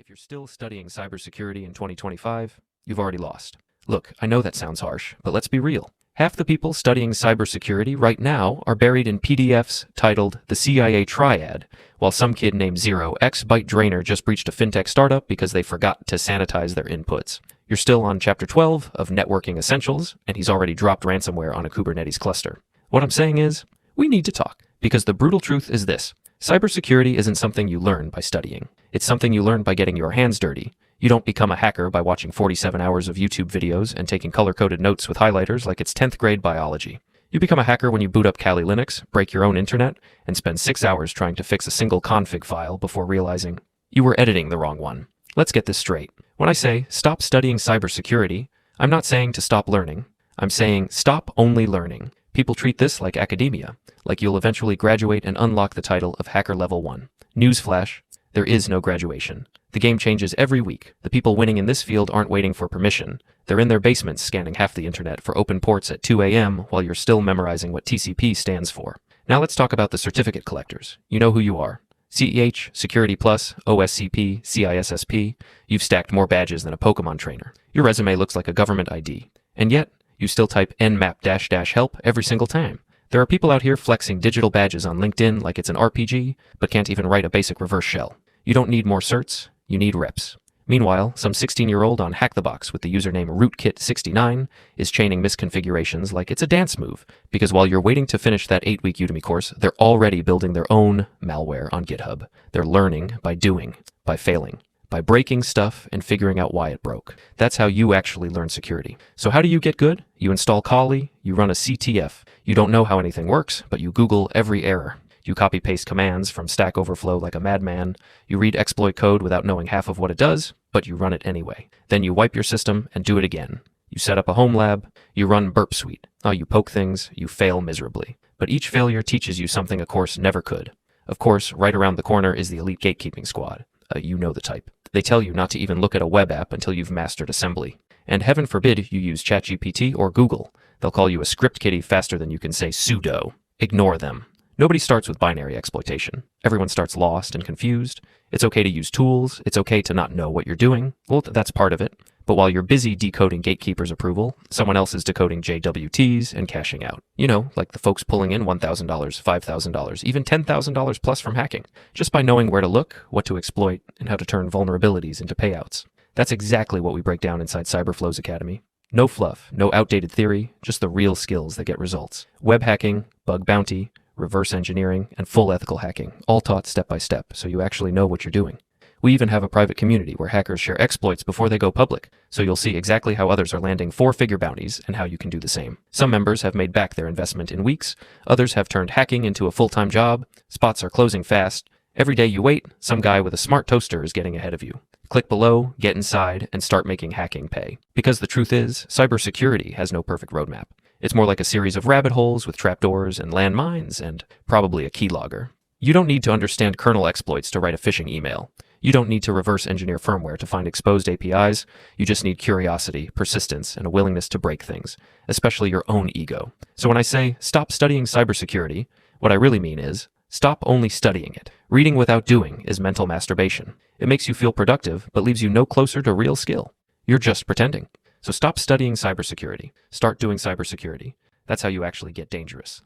If you're still studying cybersecurity in 2025, you've already lost. Look, I know that sounds harsh, but let's be real. Half the people studying cybersecurity right now are buried in PDFs titled The CIA Triad, while some kid named 0x Byte Drainer just breached a fintech startup because they forgot to sanitize their inputs. You're still on Chapter 12 of Networking Essentials, and he's already dropped ransomware on a Kubernetes cluster. What I'm saying is, we need to talk, because the brutal truth is this. Cybersecurity isn't something you learn by studying. It's something you learn by getting your hands dirty. You don't become a hacker by watching 47 hours of YouTube videos and taking color-coded notes with highlighters like it's 10th grade biology. You become a hacker when you boot up Kali Linux, break your own internet, and spend 6 hours trying to fix a single config file before realizing you were editing the wrong one. Let's get this straight. When I say stop studying cybersecurity, I'm not saying to stop learning. I'm saying stop only learning. People treat this like academia, like you'll eventually graduate and unlock the title of Hacker Level 1. Newsflash, there is no graduation. The game changes every week. The people winning in this field aren't waiting for permission. They're in their basements scanning half the internet for open ports at 2 a.m. while you're still memorizing what TCP stands for. Now let's talk about the certificate collectors. You know who you are. CEH, Security Plus, OSCP, CISSP. You've stacked more badges than a Pokemon trainer. Your resume looks like a government ID. And yet, you still type nmap-help every single time. There are people out here flexing digital badges on LinkedIn like it's an RPG, but can't even write a basic reverse shell. You don't need more certs, you need reps. Meanwhile, some 16-year-old on HackTheBox with the username rootkit69 is chaining misconfigurations like it's a dance move, because while you're waiting to finish that 8-week Udemy course, they're already building their own malware on GitHub. They're learning by doing, by failing, by breaking stuff and figuring out why it broke. That's how you actually learn security. So how do you get good? You install Kali, you run a CTF. You don't know how anything works, but you Google every error. You copy-paste commands from Stack Overflow like a madman. You read exploit code without knowing half of what it does, but you run it anyway. Then you wipe your system and do it again. You set up a home lab. You run Burp Suite. You poke things. You fail miserably. But each failure teaches you something a course never could. Of course, right around the corner is the elite gatekeeping squad. You know the type. They tell you not to even look at a web app until you've mastered assembly. And heaven forbid you use ChatGPT or Google. They'll call you a script kiddie faster than you can say sudo. Ignore them. Nobody starts with binary exploitation. Everyone starts lost and confused. It's okay to use tools. It's okay to not know what you're doing. Well, that's part of it. But while you're busy decoding gatekeepers' approval, someone else is decoding JWTs and cashing out. You know, like the folks pulling in $1,000, $5,000, even $10,000 plus from hacking, just by knowing where to look, what to exploit, and how to turn vulnerabilities into payouts. That's exactly what we break down inside Cyberflow's Academy. No fluff, no outdated theory, just the real skills that get results. Web hacking, bug bounty, reverse engineering, and full ethical hacking, all taught step by step, so you actually know what you're doing. We even have a private community where hackers share exploits before they go public, so you'll see exactly how others are landing 4-figure bounties and how you can do the same. Some members have made back their investment in weeks, others have turned hacking into a full-time job, spots are closing fast. Every day you wait, some guy with a smart toaster is getting ahead of you. Click below, get inside, and start making hacking pay. Because the truth is, cybersecurity has no perfect roadmap. It's more like a series of rabbit holes with trapdoors and landmines and probably a keylogger. You don't need to understand kernel exploits to write a phishing email. You don't need to reverse engineer firmware to find exposed APIs. You just need curiosity, persistence, and a willingness to break things, especially your own ego. So when I say stop studying cybersecurity, what I really mean is stop only studying it. Reading without doing is mental masturbation. It makes you feel productive, but leaves you no closer to real skill. You're just pretending. So stop studying cybersecurity. Start doing cybersecurity. That's how you actually get dangerous.